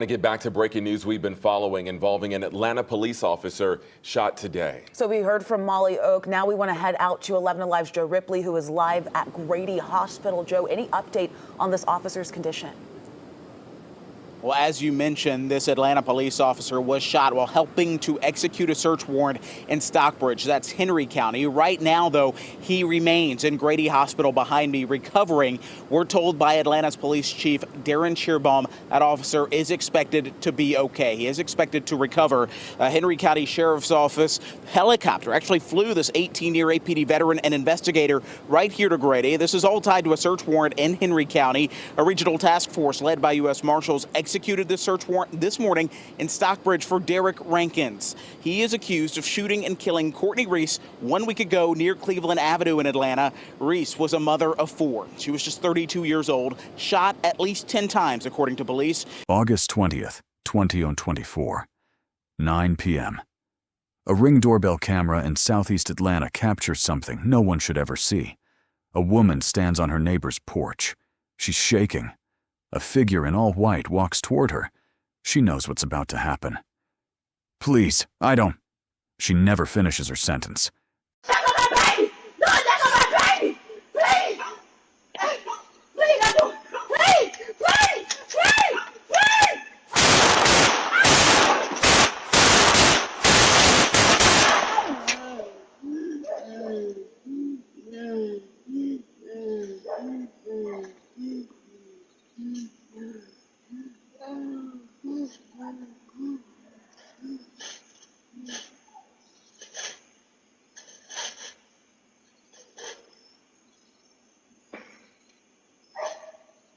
To get back to breaking news we've been following involving an Atlanta police officer shot today. So we heard from Molly Oak. Now we want to head out to 11 Alive's Joe Ripley, who is live at Grady Hospital. Joe, any update on this officer's condition? Well, as you mentioned, this Atlanta police officer was shot while helping to execute a search warrant in Stockbridge. That's Henry County. Right now, though, he remains in Grady Hospital behind me recovering. We're told by Atlanta's police chief, Darren Shearbaum, that officer is expected to be okay. He is expected to recover. Henry County Sheriff's Office helicopter actually flew this 18-year APD veteran and investigator right here to Grady. This is all tied to a search warrant in Henry County. A regional task force led by U.S. Marshals executed this search warrant this morning in Stockbridge for Derek Rankins. He is accused of shooting and killing Courtney Reese 1 week ago near Cleveland Avenue in Atlanta. Reese was a mother of 4. She was just 32 years old, shot at least 10 times, according to police. August 20th, 2024, 9 p.m. A Ring doorbell camera in southeast Atlanta captures something no one should ever see. A woman stands on her neighbor's porch. She's shaking. A figure in all white walks toward her. She knows what's about to happen. Please, I don't. She never finishes her sentence. Check on my baby! No, check on my baby! Please! Please, I do! Please! Please! Please! Please!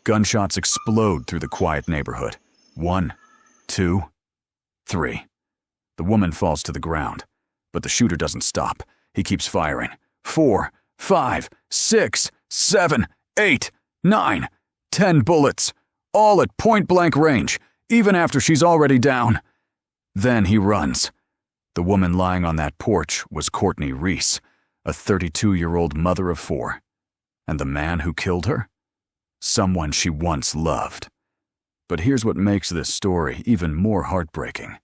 Gunshots explode through the quiet neighborhood. 1, 2, 3. The woman falls to the ground, but the shooter doesn't stop. He keeps firing. 4, 5, 6, 7, 8, 9, 10 bullets, all at point-blank range, even after she's already down. Then he runs. The woman lying on that porch was Courtney Reese, a 32-year-old mother of 4. And the man who killed her? Someone she once loved. But here's what makes this story even more heartbreaking.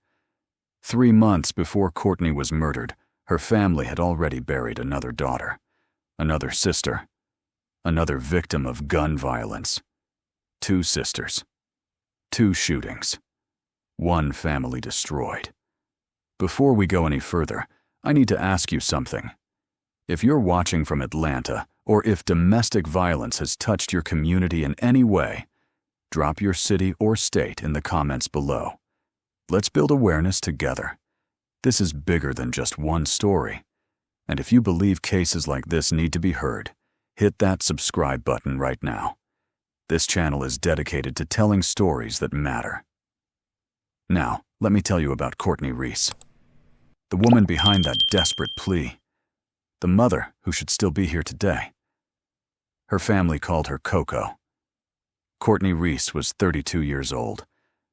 3 months before Courtney was murdered, her family had already buried another daughter, another sister, another victim of gun violence. 2 sisters, 2 shootings, 1 family destroyed. Before we go any further, I need to ask you something. If you're watching from Atlanta, or if domestic violence has touched your community in any way, drop your city or state in the comments below. Let's build awareness together. This is bigger than just one story. And if you believe cases like this need to be heard, hit that subscribe button right now. This channel is dedicated to telling stories that matter. Now, let me tell you about Courtney Reese, the woman behind that desperate plea, the mother who should still be here today. Her family called her Coco. Courtney Reese was 32 years old,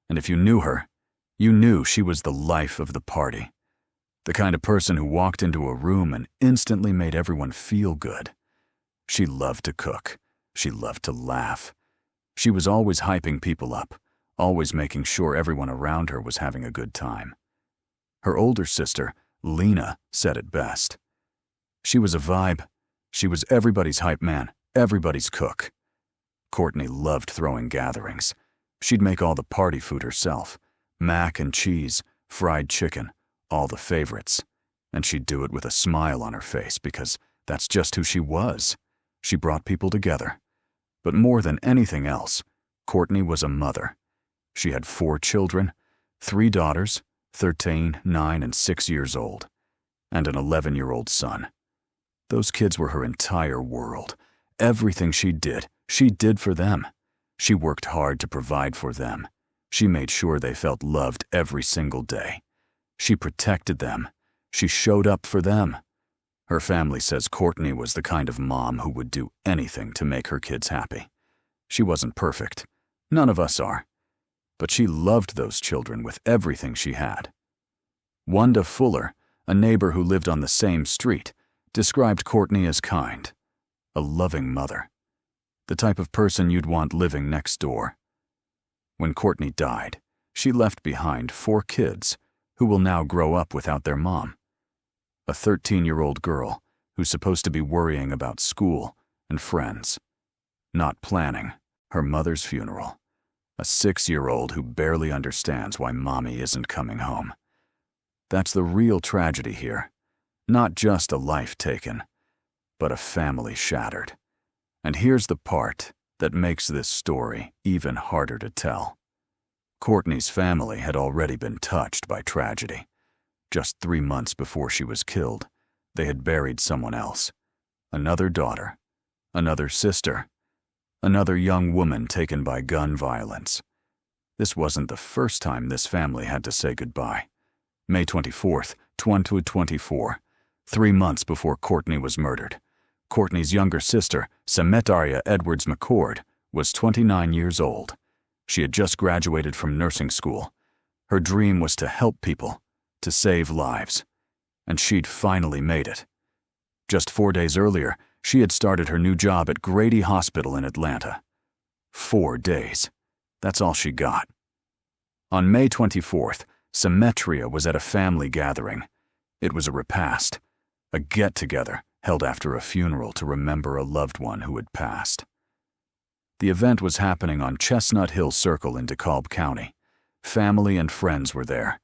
and if you knew her, you knew she was the life of the party. The kind of person who walked into a room and instantly made everyone feel good. She loved to cook. She loved to laugh. She was always hyping people up, always making sure everyone around her was having a good time. Her older sister, Lena, said it best. She was a vibe. She was everybody's hype man, everybody's cook. Courtney loved throwing gatherings. She'd make all the party food herself, mac and cheese, fried chicken, all the favorites. And she'd do it with a smile on her face because that's just who she was. She brought people together. But more than anything else, Courtney was a mother. She had 4 children, 3 daughters, 13, 9, and 6 years old, and an 11-year-old son. Those kids were her entire world. Everything she did for them. She worked hard to provide for them. She made sure they felt loved every single day. She protected them. She showed up for them. Her family says Courtney was the kind of mom who would do anything to make her kids happy. She wasn't perfect. None of us are. But she loved those children with everything she had. Wanda Fuller, a neighbor who lived on the same street, described Courtney as kind, a loving mother, the type of person you'd want living next door. When Courtney died, she left behind 4 kids who will now grow up without their mom. A 13-year-old girl who's supposed to be worrying about school and friends, not planning her mother's funeral. A 6-year-old who barely understands why mommy isn't coming home. That's the real tragedy here. Not just a life taken, but a family shattered. And here's the part that makes this story even harder to tell. Courtney's family had already been touched by tragedy. Just 3 months before she was killed, they had buried someone else. Another daughter, another sister, another young woman taken by gun violence. This wasn't the first time this family had to say goodbye. May 24th, 2024, 3 months before Courtney was murdered. Courtney's younger sister, Semetaria Edwards McCord, was 29 years old. She had just graduated from nursing school. Her dream was to help people, to save lives. And she'd finally made it. Just 4 days earlier, she had started her new job at Grady Hospital in Atlanta. 4 days. That's all she got. On May 24th, Semetaria was at a family gathering. It was a repast, a get-together held after a funeral to remember a loved one who had passed. The event was happening on Chestnut Hill Circle in DeKalb County. Family and friends were there.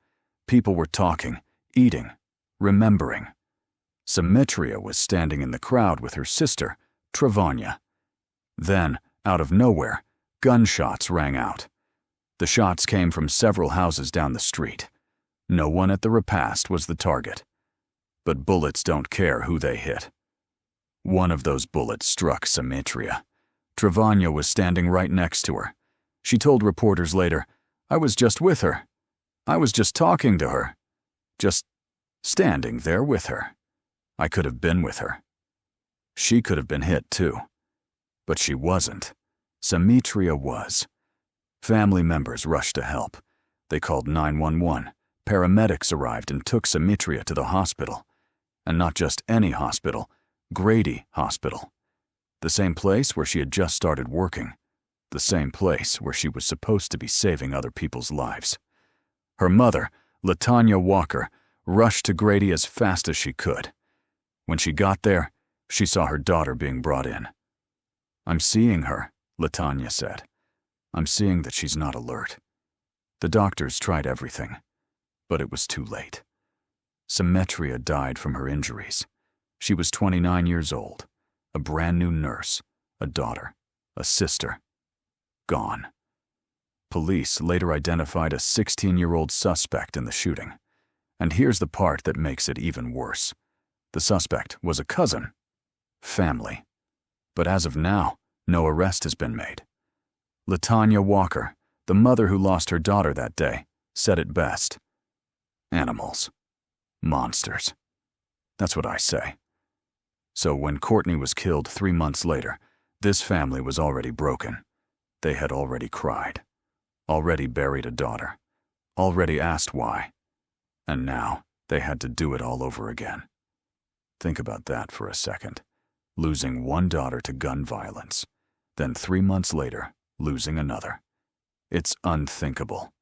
People were talking, eating, remembering. Semetaria was standing in the crowd with her sister, Travanya. Then, out of nowhere, gunshots rang out. The shots came from several houses down the street. No one at the repast was the target. But bullets don't care who they hit. One of those bullets struck Semetaria. Travanya was standing right next to her. She told reporters later, "I was just with her. I was just talking to her. Just standing there with her. I could have been with her." She could have been hit too. But she wasn't. Semetaria was. Family members rushed to help. They called 911. Paramedics arrived and took Semetaria to the hospital. And not just any hospital, Grady Hospital. The same place where she had just started working. The same place where she was supposed to be saving other people's lives. Her mother, LaTanya Walker, rushed to Grady as fast as she could. When she got there, she saw her daughter being brought in. "I'm seeing her," LaTanya said. "I'm seeing that she's not alert." The doctors tried everything, but it was too late. Semetaria died from her injuries. She was 29 years old, a brand new nurse, a daughter, a sister. Gone. Police later identified a 16-year-old suspect in the shooting. And here's the part that makes it even worse. The suspect was a cousin. Family. But as of now, no arrest has been made. LaTanya Walker, the mother who lost her daughter that day, said it best. Animals. Monsters. That's what I say. So when Courtney was killed 3 months later, this family was already broken. They had already cried. Already buried a daughter. Already asked why. And now they had to do it all over again. Think about that for a second. Losing one daughter to gun violence. Then 3 months later, losing another. It's unthinkable.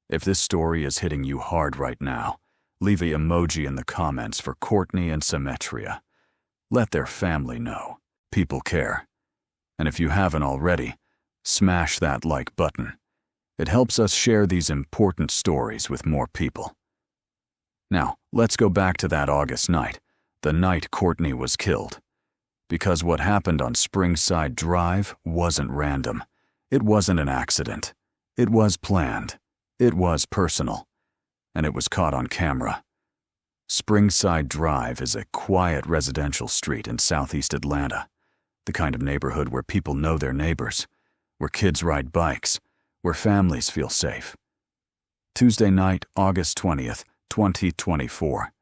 If this story is hitting you hard right now, leave an emoji in the comments for Courtney and Semetaria. Let their family know. People care. And if you haven't already, smash that like button. It helps us share these important stories with more people. Now, let's go back to that August night, the night Courtney was killed. Because what happened on Springside Drive wasn't random. It wasn't an accident. It was planned. It was personal. And it was caught on camera. Springside Drive is a quiet residential street in southeast Atlanta, the kind of neighborhood where people know their neighbors, where kids ride bikes, where families feel safe. Tuesday night, August 20th, 2024.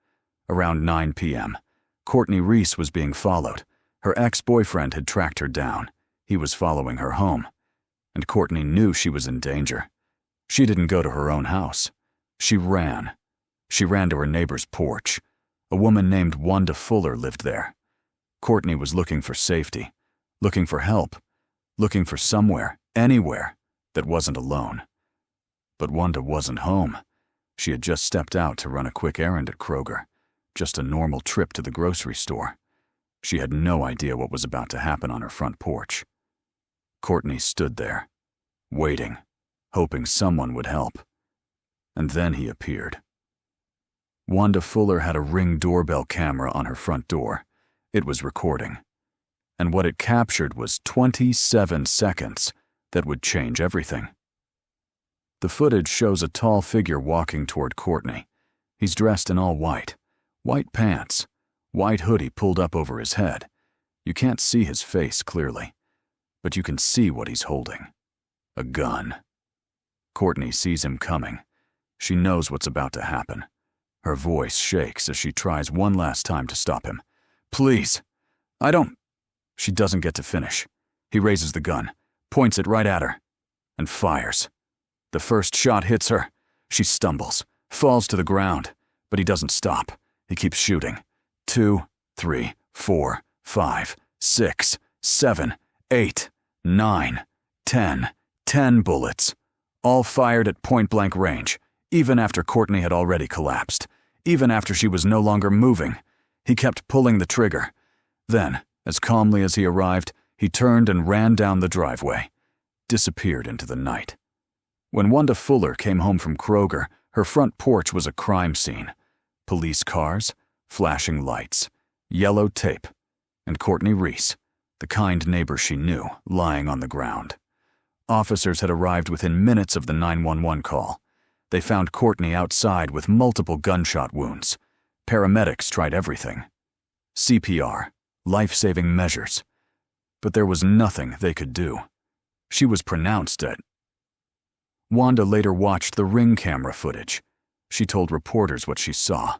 Around 9 p.m., Courtney Reese was being followed. Her ex-boyfriend had tracked her down. He was following her home. And Courtney knew she was in danger. She didn't go to her own house. She ran. She ran to her neighbor's porch. A woman named Wanda Fuller lived there. Courtney was looking for safety, looking for help, looking for somewhere, anywhere, that wasn't alone. But Wanda wasn't home. She had just stepped out to run a quick errand at Kroger, just a normal trip to the grocery store. She had no idea what was about to happen on her front porch. Courtney stood there, waiting, hoping someone would help. And then he appeared. Wanda Fuller had a Ring doorbell camera on her front door. It was recording. And what it captured was 27 seconds that would change everything. The footage shows a tall figure walking toward Courtney. He's dressed in all white. White pants, white hoodie pulled up over his head. You can't see his face clearly, but you can see what he's holding. A gun. Courtney sees him coming. She knows what's about to happen. Her voice shakes as she tries one last time to stop him. Please, I don't... She doesn't get to finish. He raises the gun, points it right at her, and fires. The first shot hits her. She stumbles, falls to the ground, but he doesn't stop. He keeps shooting. 2, 3, 4, 5, 6, 7, 8, 9, 10. 10 bullets, all fired at point-blank range, even after Courtney had already collapsed, even after she was no longer moving. He kept pulling the trigger. Then, as calmly as he arrived, he turned and ran down the driveway, disappeared into the night. When Wanda Fuller came home from Kroger, her front porch was a crime scene. Police cars, flashing lights, yellow tape, and Courtney Reese, the kind neighbor she knew, lying on the ground. Officers had arrived within minutes of the 911 call. They found Courtney outside with multiple gunshot wounds. Paramedics tried everything. CPR, life-saving measures. But there was nothing they could do. She was pronounced dead. Wanda later watched the Ring camera footage. She told reporters what she saw.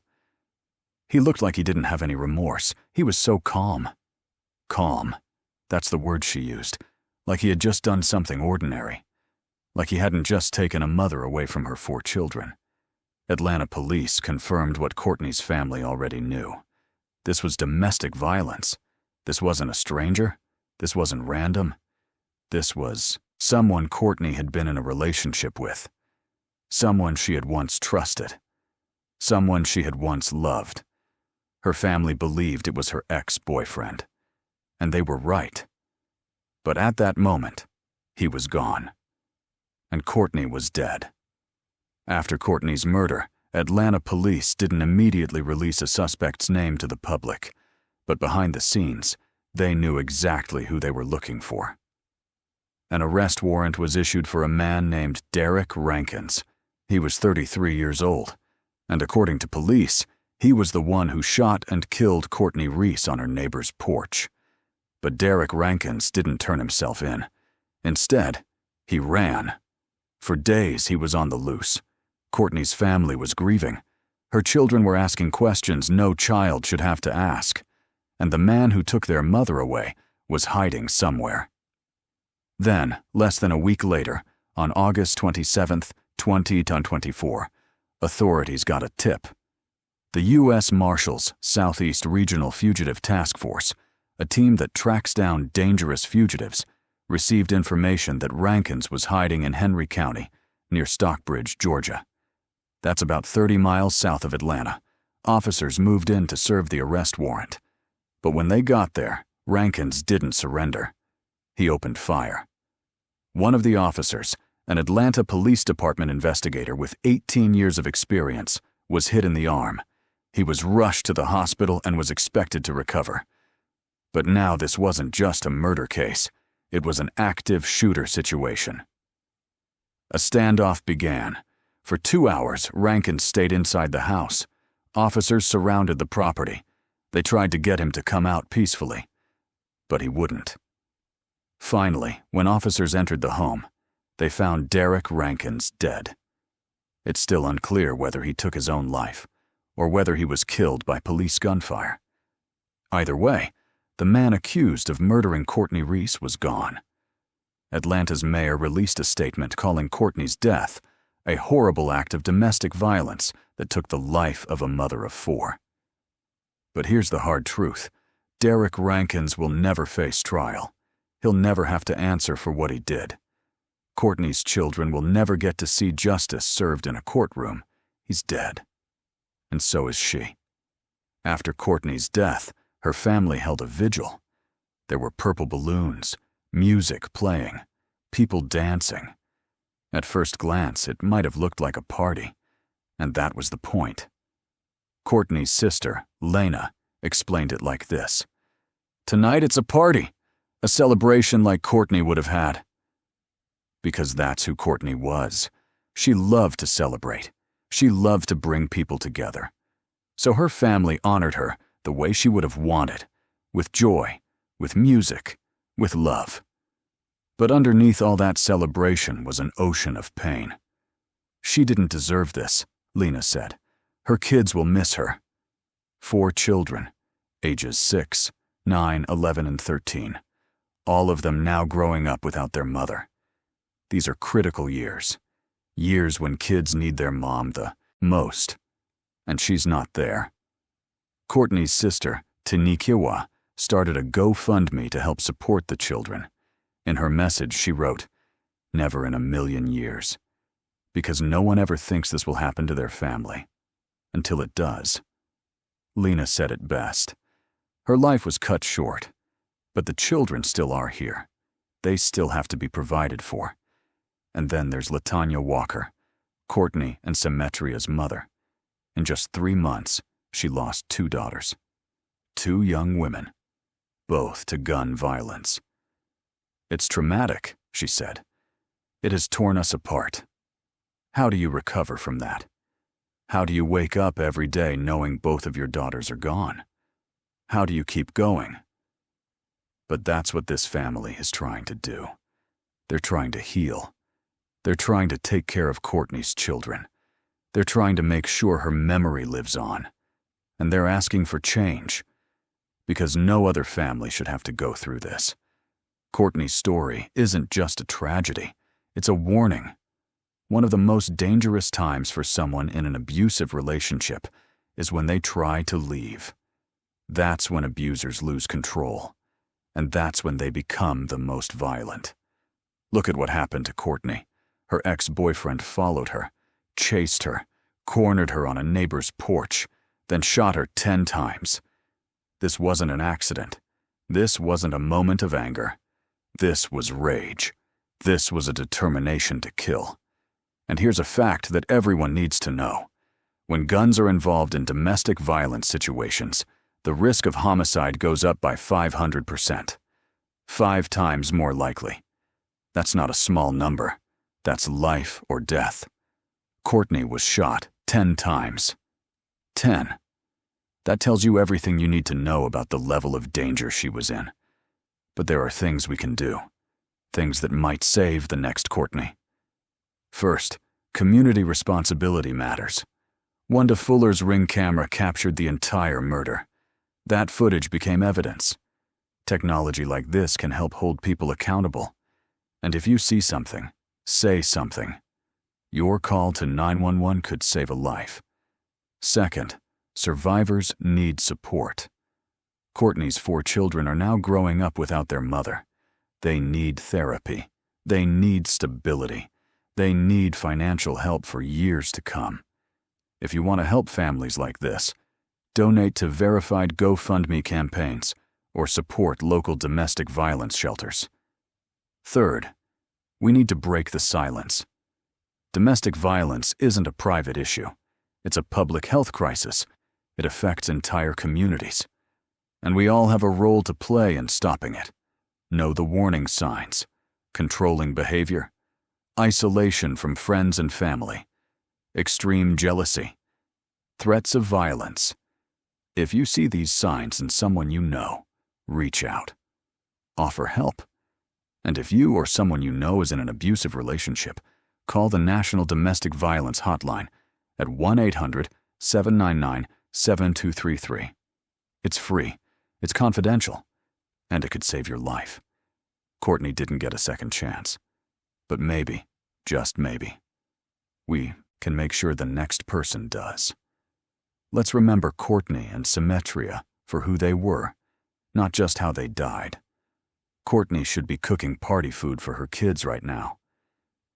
He looked like he didn't have any remorse. He was so calm. Calm. That's the word she used. Like he had just done something ordinary. Like he hadn't just taken a mother away from her 4 children. Atlanta police confirmed what Courtney's family already knew. This was domestic violence. This wasn't a stranger. This wasn't random. This was someone Courtney had been in a relationship with. Someone she had once trusted. Someone she had once loved. Her family believed it was her ex-boyfriend. And they were right. But at that moment, he was gone. And Courtney was dead. After Courtney's murder, Atlanta police didn't immediately release a suspect's name to the public, but behind the scenes, they knew exactly who they were looking for. An arrest warrant was issued for a man named Derek Rankins. He was 33 years old, and according to police, he was the one who shot and killed Courtney Reese on her neighbor's porch. But Derek Rankins didn't turn himself in. Instead, he ran. For days, he was on the loose. Courtney's family was grieving. Her children were asking questions no child should have to ask. And the man who took their mother away was hiding somewhere. Then, less than a week later, on August 27th, 2024, authorities got a tip. The U.S. Marshals Southeast Regional Fugitive Task Force, a team that tracks down dangerous fugitives, received information that Rankins was hiding in Henry County, near Stockbridge, Georgia. That's about 30 miles south of Atlanta. Officers moved in to serve the arrest warrant. But when they got there, Rankins didn't surrender. He opened fire. One of the officers, an Atlanta Police Department investigator with 18 years of experience, was hit in the arm. He was rushed to the hospital and was expected to recover. But now this wasn't just a murder case. It was an active shooter situation. A standoff began. For 2 hours, Rankins stayed inside the house. Officers surrounded the property. They tried to get him to come out peacefully, but he wouldn't. Finally, when officers entered the home, they found Derek Rankins dead. It's still unclear whether he took his own life or whether he was killed by police gunfire. Either way, the man accused of murdering Courtney Reese was gone. Atlanta's mayor released a statement calling Courtney's death a horrible act of domestic violence that took the life of a mother of 4. But here's the hard truth. Derek Rankins will never face trial. He'll never have to answer for what he did. Courtney's children will never get to see justice served in a courtroom. He's dead. And so is she. After Courtney's death, her family held a vigil. There were purple balloons, music playing, people dancing. At first glance, it might have looked like a party, and that was the point. Courtney's sister, Lena, explained it like this. "Tonight it's a party, a celebration like Courtney would have had." Because that's who Courtney was. She loved to celebrate. She loved to bring people together. So her family honored her the way she would have wanted, with joy, with music, with love. But underneath all that celebration was an ocean of pain. "She didn't deserve this," Lena said. "Her kids will miss her." 4 children, ages 6, 9, 11, and 13, all of them now growing up without their mother. These are critical years, years when kids need their mom the most, and she's not there. Courtney's sister, Tanikiwa, started a GoFundMe to help support the children. In her message, she wrote, "Never in a million years," because no one ever thinks this will happen to their family, until it does. Lena said it best. Her life was cut short, but the children still are here. They still have to be provided for. And then there's LaTanya Walker, Courtney and Symmetria's mother. In just 3 months, she lost 2 daughters. 2 young women, both to gun violence. "It's traumatic," she said. "It has torn us apart. How do you recover from that? How do you wake up every day knowing both of your daughters are gone? How do you keep going?" But that's what this family is trying to do. They're trying to heal. They're trying to take care of Courtney's children. They're trying to make sure her memory lives on. And they're asking for change. Because no other family should have to go through this. Courtney's story isn't just a tragedy. It's a warning. One of the most dangerous times for someone in an abusive relationship is when they try to leave. That's when abusers lose control. And that's when they become the most violent. Look at what happened to Courtney. Her ex-boyfriend followed her, chased her, cornered her on a neighbor's porch, then shot her 10 times. This wasn't an accident. This wasn't a moment of anger. This was rage. This was a determination to kill. And here's a fact that everyone needs to know. When guns are involved in domestic violence situations, the risk of homicide goes up by 500%. 5 times more likely. That's not a small number. That's life or death. Courtney was shot 10 times. 10. That tells you everything you need to know about the level of danger she was in. But there are things we can do. Things that might save the next Courtney. First, community responsibility matters. Wanda Fuller's Ring camera captured the entire murder. That footage became evidence. Technology like this can help hold people accountable. And if you see something, say something. Your call to 911 could save a life. Second, survivors need support. Courtney's 4 children are now growing up without their mother. They need therapy. They need stability. They need financial help for years to come. If you want to help families like this, donate to verified GoFundMe campaigns or support local domestic violence shelters. Third, we need to break the silence. Domestic violence isn't a private issue. It's a public health crisis. It affects entire communities. And we all have a role to play in stopping it. Know the warning signs, controlling behavior, isolation from friends and family, extreme jealousy, threats of violence. If you see these signs in someone you know, reach out. Offer help. And if you or someone you know is in an abusive relationship, call the National Domestic Violence Hotline at 1-800-799-7233. It's free, it's confidential, and it could save your life. Courtney didn't get a second chance. But maybe, just maybe, we can make sure the next person does. Let's remember Courtney and Symmetria for who they were, not just how they died. Courtney should be cooking party food for her kids right now.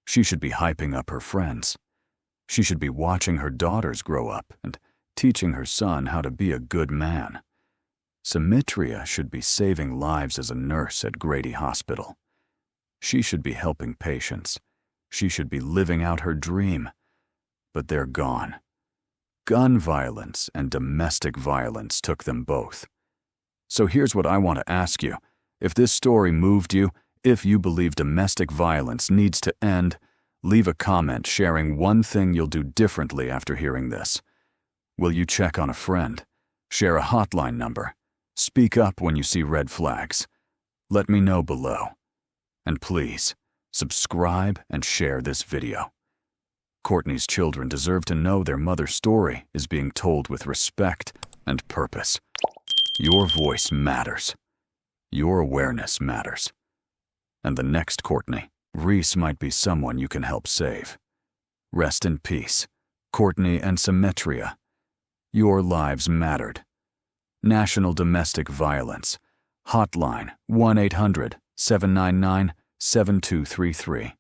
She should be hyping up her friends. She should be watching her daughters grow up and teaching her son how to be a good man. Symmetria should be saving lives as a nurse at Grady Hospital. She should be helping patients. She should be living out her dream. But they're gone. Gun violence and domestic violence took them both. So here's what I want to ask you. If this story moved you, if you believe domestic violence needs to end, leave a comment sharing one thing you'll do differently after hearing this. Will you check on a friend? Share a hotline number? Speak up when you see red flags? Let me know below. And please, subscribe and share this video. Courtney's children deserve to know their mother's story is being told with respect and purpose. Your voice matters. Your awareness matters. And the next Courtney Reese might be someone you can help save. Rest in peace, Courtney and Symmetria. Your lives mattered. National Domestic Violence. Hotline 1-800-799-7233.